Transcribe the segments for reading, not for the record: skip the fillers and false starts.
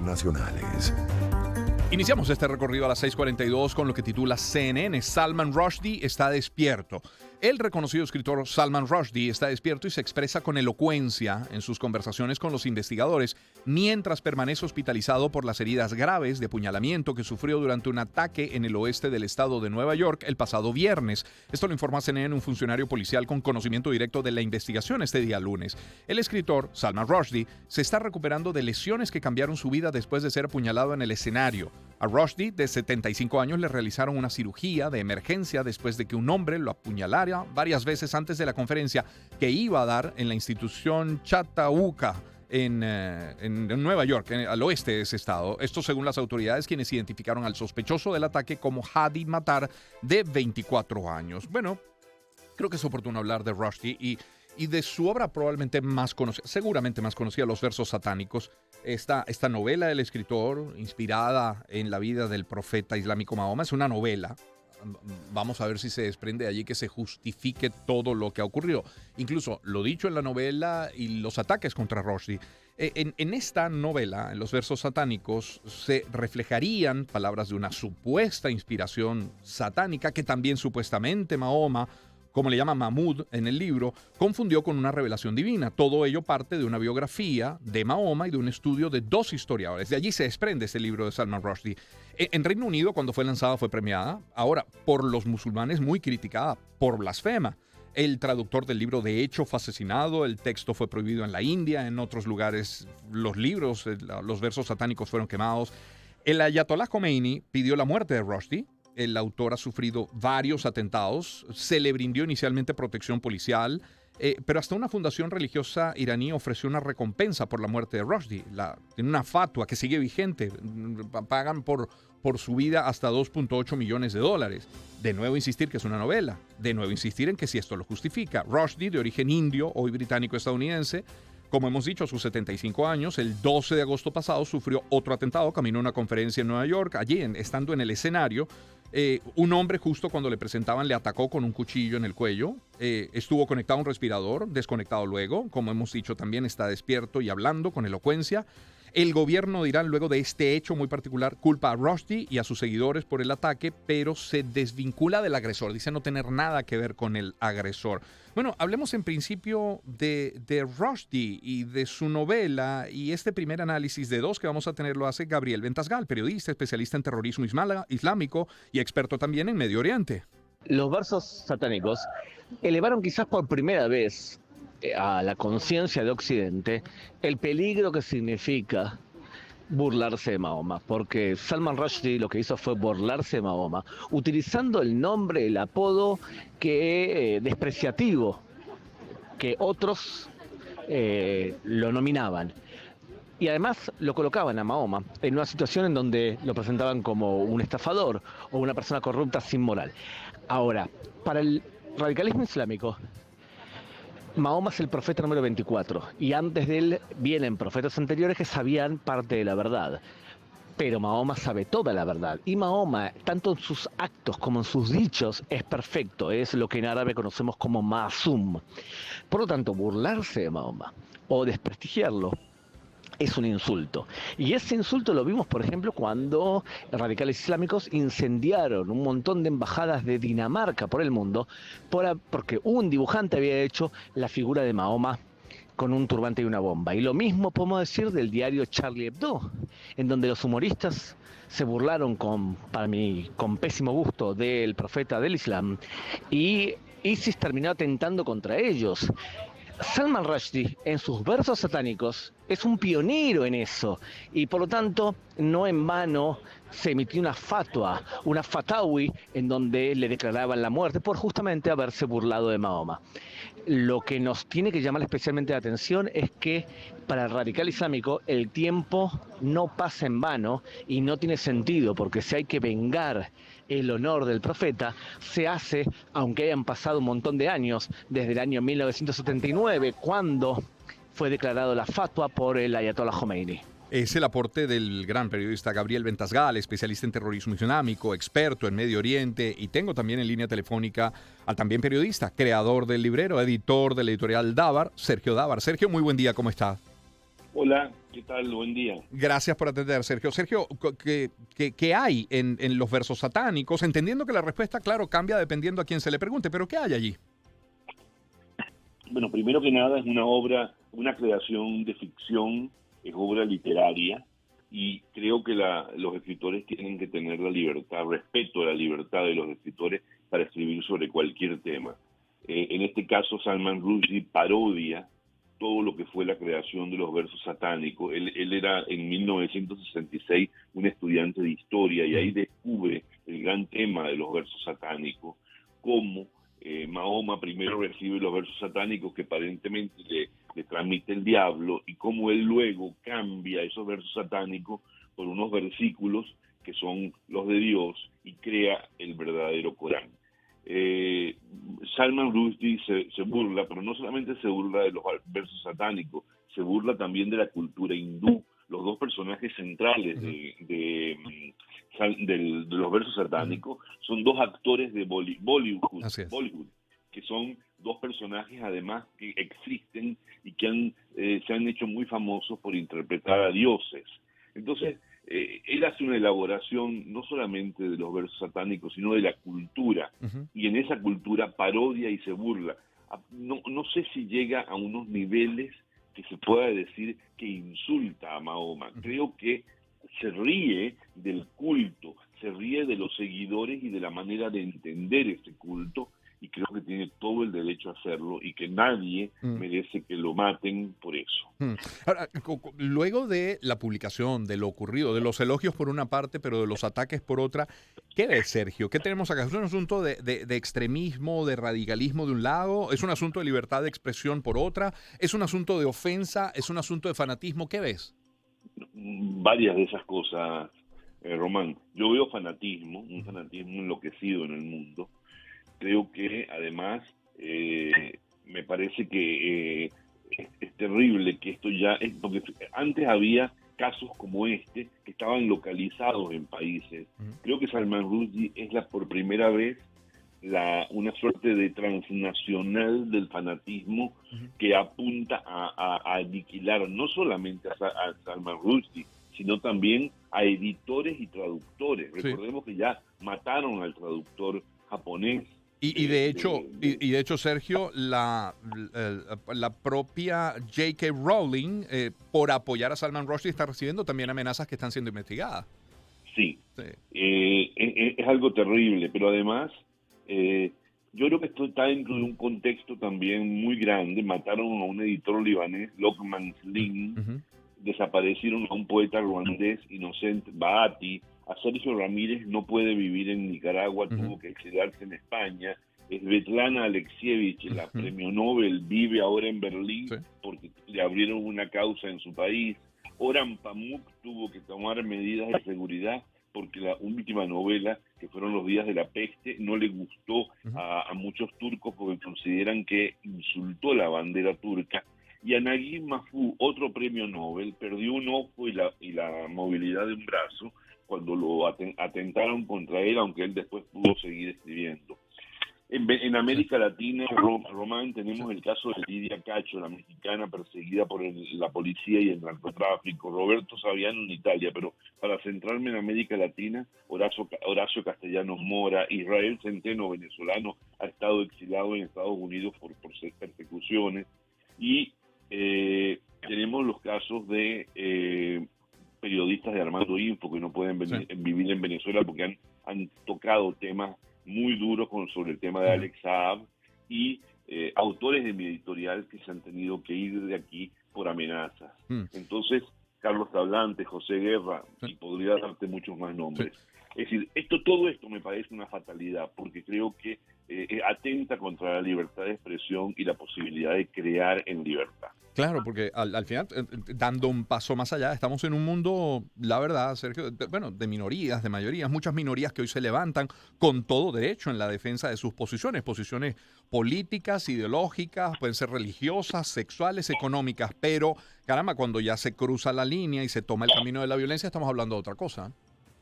internacionales. Iniciamos este recorrido a las 6:42 con lo que titula CNN, Salman Rushdie está despierto. El reconocido escritor Salman Rushdie está despierto y se expresa con elocuencia en sus conversaciones con los investigadores mientras permanece hospitalizado por las heridas graves de apuñalamiento que sufrió durante un ataque en el oeste del estado de Nueva York el pasado viernes. Esto lo informa CNN, un funcionario policial con conocimiento directo de la investigación este día lunes. El escritor, Salman Rushdie, se está recuperando de lesiones que cambiaron su vida después de ser apuñalado en el escenario. A Rushdie, de 75 años, le realizaron una cirugía de emergencia después de que un hombre lo apuñalara varias veces antes de la conferencia que iba a dar en la institución Chautauqua en Nueva York, al oeste de ese estado. Esto según las autoridades, quienes identificaron al sospechoso del ataque como Hadi Matar, de 24 años. Bueno, creo que es oportuno hablar de Rushdie y de su obra probablemente más conocida, seguramente más conocida, Los versos satánicos. Esta novela del escritor, inspirada en la vida del profeta islámico Mahoma, es una novela. Vamos a ver si se desprende de allí que se justifique todo lo que ha ocurrido. Incluso lo dicho en la novela y los ataques contra Rushdie. En esta novela, en Los versos satánicos, se reflejarían palabras de una supuesta inspiración satánica que también supuestamente Mahoma, como le llama Mahmud en el libro, confundió con una revelación divina. Todo ello parte de una biografía de Mahoma y de un estudio de dos historiadores. De allí se desprende este libro de Salman Rushdie. En Reino Unido, cuando fue lanzada, fue premiada. Ahora, por los musulmanes, muy criticada por blasfema. El traductor del libro, de hecho, fue asesinado. El texto fue prohibido en la India. En otros lugares, los libros, los versos satánicos fueron quemados. El Ayatollah Khomeini pidió la muerte de Rushdie. El autor ha sufrido varios atentados, se le brindó inicialmente protección policial, pero hasta una fundación religiosa iraní ofreció una recompensa por la muerte de Rushdie. Tiene una fatua que sigue vigente, pagan por su vida hasta $2.8 millones. De nuevo insistir que es una novela, de nuevo insistir en que si esto lo justifica. Rushdie, de origen indio, hoy británico-estadounidense, como hemos dicho, a sus 75 años, el 12 de agosto pasado sufrió otro atentado, caminó a una conferencia en Nueva York. Allí, estando en el escenario, un hombre justo cuando le presentaban le atacó con un cuchillo en el cuello. Estuvo conectado a un respirador, desconectado luego. Como hemos dicho, también está despierto y hablando con elocuencia. El gobierno de Irán, luego de este hecho muy particular, culpa a Rushdie y a sus seguidores por el ataque, pero se desvincula del agresor. Dice no tener nada que ver con el agresor. Bueno, hablemos en principio de Rushdie y de su novela, y este primer análisis de dos que vamos a tener lo hace Gabriel Ventasgal, periodista, especialista en terrorismo islámico y experto también en Medio Oriente. Los versos satánicos elevaron quizás por primera vez a la conciencia de Occidente el peligro que significa burlarse de Mahoma, porque Salman Rushdie lo que hizo fue burlarse de Mahoma, utilizando el nombre, el apodo despreciativo que otros lo nominaban. Y además lo colocaban a Mahoma en una situación en donde lo presentaban como un estafador o una persona corrupta sin moral. Ahora, para el radicalismo islámico, Mahoma es el profeta número 24 y antes de él vienen profetas anteriores que sabían parte de la verdad. Pero Mahoma sabe toda la verdad y Mahoma, tanto en sus actos como en sus dichos, es perfecto, es lo que en árabe conocemos como ma'sum. Por lo tanto, burlarse de Mahoma o desprestigiarlo es un insulto. Y ese insulto lo vimos, por ejemplo, cuando radicales islámicos incendiaron un montón de embajadas de Dinamarca por el mundo porque un dibujante había hecho la figura de Mahoma con un turbante y una bomba. Y lo mismo podemos decir del diario Charlie Hebdo, en donde los humoristas se burlaron para mí, con pésimo gusto del profeta del Islam y ISIS terminó atentando contra ellos. Salman Rushdie, en sus versos satánicos, es un pionero en eso y por lo tanto no en vano se emitió una fatwa, una fatawi, en donde le declaraban la muerte por justamente haberse burlado de Mahoma. Lo que nos tiene que llamar especialmente la atención es que para el radical islámico el tiempo no pasa en vano y no tiene sentido, porque si hay que vengar el honor del profeta, se hace aunque hayan pasado un montón de años, desde el año 1979, cuando fue declarado la fatwa por el Ayatollah Khomeini. Es el aporte del gran periodista Gabriel Ventasgal, especialista en terrorismo islámico, experto en Medio Oriente, y tengo también en línea telefónica al también periodista, creador del librero, editor de la editorial Dabar, Sergio Dabar. Sergio, muy buen día, ¿cómo está? Hola, ¿qué tal? Buen día. Gracias por atender, Sergio. Sergio, ¿qué hay en los versos satánicos? Entendiendo que la respuesta, claro, cambia dependiendo a quién se le pregunte, pero ¿qué hay allí? Bueno, primero que nada es una obra, una creación de ficción, es obra literaria y creo que los escritores tienen que tener la libertad, respeto a la libertad de los escritores para escribir sobre cualquier tema. En este caso, Salman Rushdie parodia todo lo que fue la creación de los versos satánicos. Él era en 1966 un estudiante de historia y ahí descubre el gran tema de los versos satánicos, cómo Mahoma primero recibe los versos satánicos que aparentemente le transmite el diablo y cómo él luego cambia esos versos satánicos por unos versículos que son los de Dios y crea el verdadero Corán. Eh, Salman Rushdie se burla, pero no solamente se burla de los versos satánicos, se burla también de la cultura hindú. Los dos personajes centrales de los versos satánicos son dos actores de Bollywood, Así es. Bollywood, que son dos personajes además que existen y que se han hecho muy famosos por interpretar a dioses. Entonces, él hace una elaboración no solamente de los versos satánicos, sino de la cultura, Ujú. y en esa cultura parodia y se burla. No sé si llega a unos niveles que se pueda decir que insulta a Mahoma. Creo que se ríe del culto, se ríe de los seguidores y de la manera de entender ese culto, y creo que tiene todo el derecho a hacerlo y que nadie Mm. merece que lo maten por eso. Mm. Ahora, luego de la publicación, de lo ocurrido, de los elogios por una parte, pero de los ataques por otra, ¿qué ves, Sergio? ¿Qué tenemos acá? ¿Es un asunto de extremismo, de radicalismo de un lado? ¿Es un asunto de libertad de expresión por otra? ¿Es un asunto de ofensa? ¿Es un asunto de fanatismo? ¿Qué ves? Varias de esas cosas, Román. Yo veo fanatismo, un fanatismo enloquecido en el mundo. Creo que además me parece que es terrible que esto ya es, porque antes había casos como este que estaban localizados en países. Ujú. Creo que Salman Rushdie es por primera vez una suerte de transnacional del fanatismo Ujú. que apunta a aniquilar no solamente a Salman Rushdie, sino también a editores y traductores. Sí. Recordemos que ya mataron al traductor japonés Y de hecho, y de hecho, Sergio, la propia J.K. Rowling, por apoyar a Salman Rushdie, está recibiendo también amenazas que están siendo investigadas. Sí, Sí. es algo terrible, pero además yo creo que esto está dentro de un contexto también muy grande. Mataron a un editor libanés, Lokman Slim, Ujú. desaparecieron a un poeta ruandés, Innocent Bahati, a Sergio Ramírez no puede vivir en Nicaragua, Ujú. tuvo que exiliarse en España. Svetlana Alexievich, la Ujú. premio Nobel, vive ahora en Berlín Sí. porque le abrieron una causa en su país. Orhan Pamuk tuvo que tomar medidas de seguridad porque la última novela, que fueron Los días de la peste, no le gustó Ujú. a muchos turcos porque consideran que insultó la bandera turca. Y a Naguib Mahfouz, otro premio Nobel, perdió un ojo y la movilidad de un brazo cuando lo atentaron contra él, aunque él después pudo seguir escribiendo. En Sí. América Latina, Román, Sí. tenemos el caso de Lidia Cacho, la mexicana perseguida por la policía y el narcotráfico, Roberto Saviano en Italia, pero para centrarme en América Latina, Horacio Castellanos Mora, Israel Centeno, venezolano, ha estado exilado en Estados Unidos por persecuciones, y tenemos los casos de periodistas de Armando Info que no pueden Sí. vivir en Venezuela porque han tocado temas muy duros sobre el tema de Ujú. Alex Saab, y autores de mi editorial que se han tenido que ir de aquí por amenazas. Mm. Entonces, Carlos Tablante, José Guerra, Sí. y podría darte muchos más Sí. nombres. Es decir, todo esto me parece una fatalidad porque creo que atenta contra la libertad de expresión y la posibilidad de crear en libertad. Claro, porque al final, dando un paso más allá, estamos en un mundo, la verdad, Sergio, bueno, de minorías, de mayorías, muchas minorías que hoy se levantan con todo derecho en la defensa de sus posiciones, posiciones políticas, ideológicas, pueden ser religiosas, sexuales, económicas, pero caramba, cuando ya se cruza la línea y se toma el camino de la violencia, estamos hablando de otra cosa.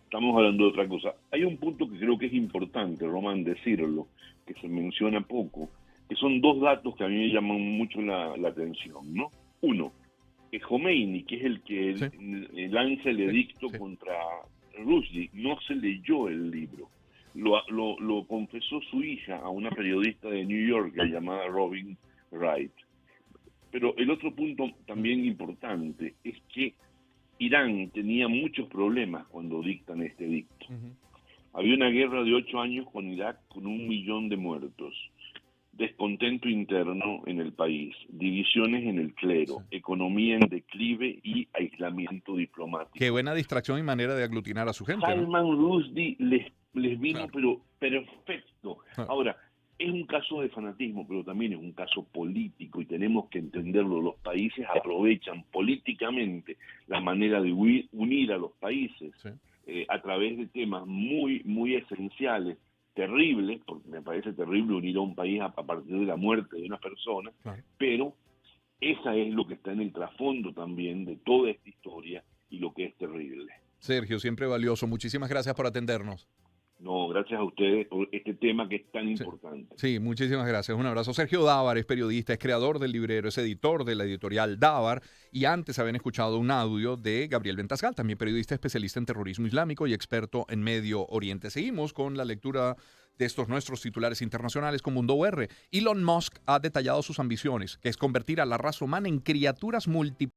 Estamos hablando de otra cosa. Hay un punto que creo que es importante, Román, decirlo, que se menciona poco, que son dos datos que a mí me llaman mucho la atención, ¿no? Uno, Khomeini, que es el que Sí. lanza el edicto Sí. contra Rushdie, no se leyó el libro. Lo confesó su hija a una periodista de New York llamada Robin Wright. Pero el otro punto también importante es que Irán tenía muchos problemas cuando dictan este edicto. Ujú. Había una guerra de 8 años con Irak con 1 millón de muertos, descontento interno en el país, divisiones en el clero, Sí. economía en declive y aislamiento diplomático. Qué buena distracción y manera de aglutinar a su gente, ¿no? Salman Rushdie les vino Claro. pero perfecto. Ah. Ahora, es un caso de fanatismo, pero también es un caso político y tenemos que entenderlo. Los países aprovechan políticamente la manera de unir a los países Sí. a través de temas muy, muy esenciales, terribles, porque me parece terrible unir a un país a partir de la muerte de una persona, Claro. pero esa es lo que está en el trasfondo también de toda esta historia y lo que es terrible. Sergio, siempre valioso. Muchísimas gracias por atendernos. No, gracias a ustedes por este tema que es tan Sí. importante. Sí, muchísimas gracias. Un abrazo. Sergio Dávar es periodista, es creador del librero, es editor de la editorial Dávar y antes habían escuchado un audio de Gabriel Ventasgal, también periodista especialista en terrorismo islámico y experto en Medio Oriente. Seguimos con la lectura de estos nuestros titulares internacionales con Mundo UR. Elon Musk ha detallado sus ambiciones, que es convertir a la raza humana en criaturas multiplicadas